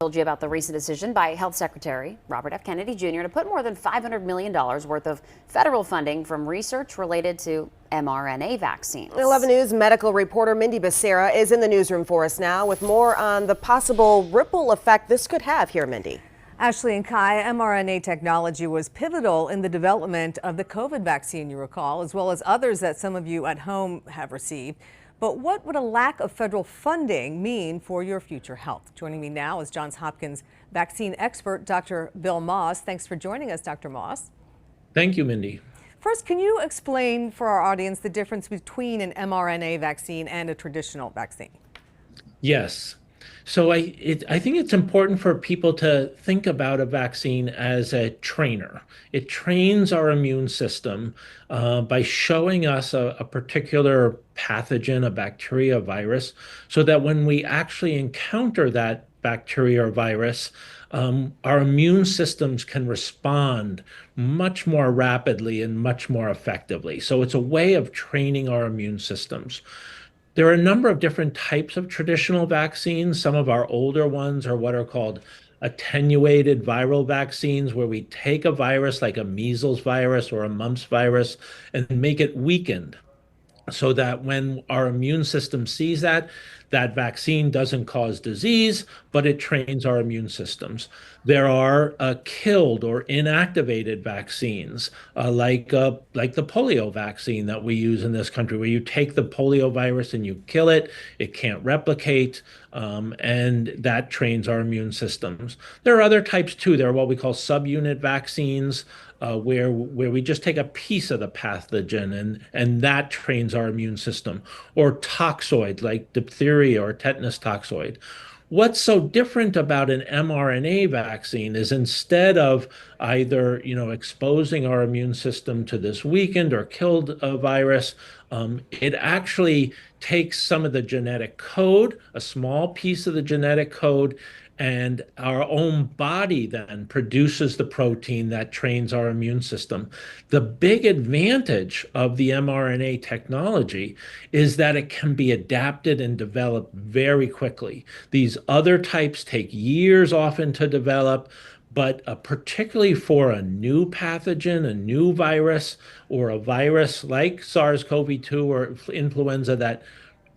Told you about the recent decision by Health Secretary Robert F. Kennedy Jr. to put more than $500 million worth of federal funding from research related to mRNA vaccines. 11 News medical reporter Mindy Becerra is in the newsroom for us now with more on the possible ripple effect this could have. Here, Mindy. Ashley and Kai, mRNA technology was pivotal in the development of the COVID vaccine, you recall, as well as others that some of you at home have received. But what would a lack of federal funding mean for your future health? Joining me now is Johns Hopkins vaccine expert, Dr. Bill Moss. Thanks for joining us, Dr. Moss. Thank you, Mindy. First, can you explain for our audience the difference between an mRNA vaccine and a traditional vaccine? Yes. So I think it's important for people to think about a vaccine as a trainer. It trains our immune system by showing us a particular pathogen, a bacteria, a virus, so that when we actually encounter that bacteria or virus, our immune systems can respond much more rapidly and much more effectively. So it's a way of training our immune systems. There are a number of different types of traditional vaccines. Some of our older ones are what are called attenuated viral vaccines, where we take a virus like a measles virus or a mumps virus and make it weakened, so that when our immune system sees that vaccine doesn't cause disease, but it trains our immune systems. There are killed or inactivated vaccines, like the polio vaccine that we use in this country, where you take the polio virus and you kill it, it can't replicate, and that trains our immune systems. There are other types too. There are what we call subunit vaccines, where we just take a piece of the pathogen and that trains our immune system, or toxoid like diphtheria or tetanus toxoid. What's so different about an mRNA vaccine is instead of either exposing our immune system to this weakened or killed virus, it actually takes some of the genetic code, a small piece of the genetic code, and our own body then produces the protein that trains our immune system. The big advantage of the mRNA technology is that it can be adapted and developed very quickly. These other types take years often to develop, but particularly for a new pathogen, a new virus, or a virus like SARS-CoV-2 or influenza that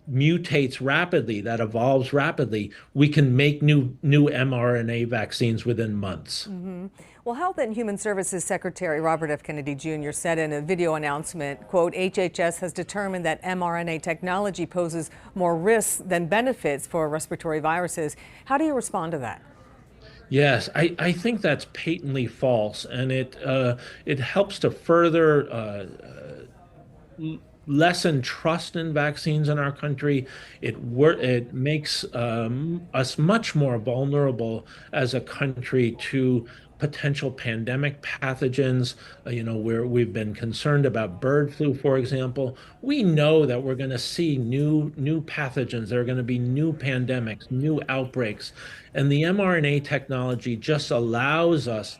mutates rapidly, that evolves rapidly, we can make new mRNA vaccines within months. Mm-hmm. Well, Health and Human Services Secretary Robert F. Kennedy Jr. said in a video announcement, quote, HHS has determined that mRNA technology poses more risks than benefits for respiratory viruses. How do you respond to that? Yes, I think that's patently false, and it helps to further lessen trust in vaccines in our country. It makes us much more vulnerable as a country to potential pandemic pathogens, where we've been concerned about bird flu, for example. We know that we're going to see new pathogens. There are going to be new pandemics, new outbreaks, and the mRNA technology just allows us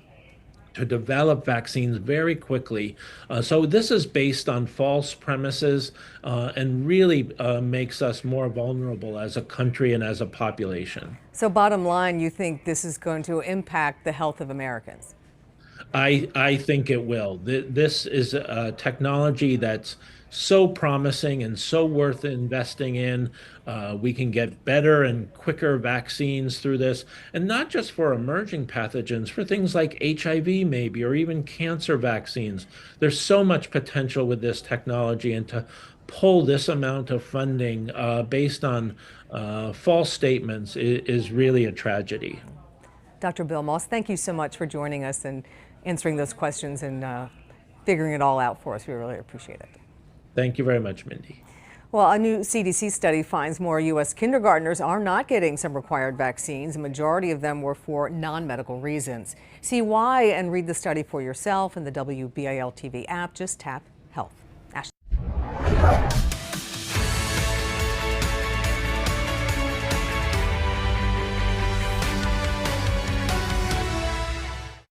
to develop vaccines very quickly. So this is based on false premises and really makes us more vulnerable as a country and as a population. So bottom line, you think this is going to impact the health of Americans? I think it will. This is a technology that's so promising and so worth investing in. We can get better and quicker vaccines through this, and not just for emerging pathogens, for things like HIV maybe, or even cancer vaccines. There's so much potential with this technology, and to pull this amount of funding based on false statements is really a tragedy. Dr. Bill Moss, thank you so much for joining us and answering those questions and figuring it all out for us. We really appreciate it. Thank you very much, Mindy. Well, a new CDC study finds more U.S. kindergartners are not getting some required vaccines. A majority of them were for non-medical reasons. See why and read the study for yourself in the WBAL TV app. Just tap Health. Ashley.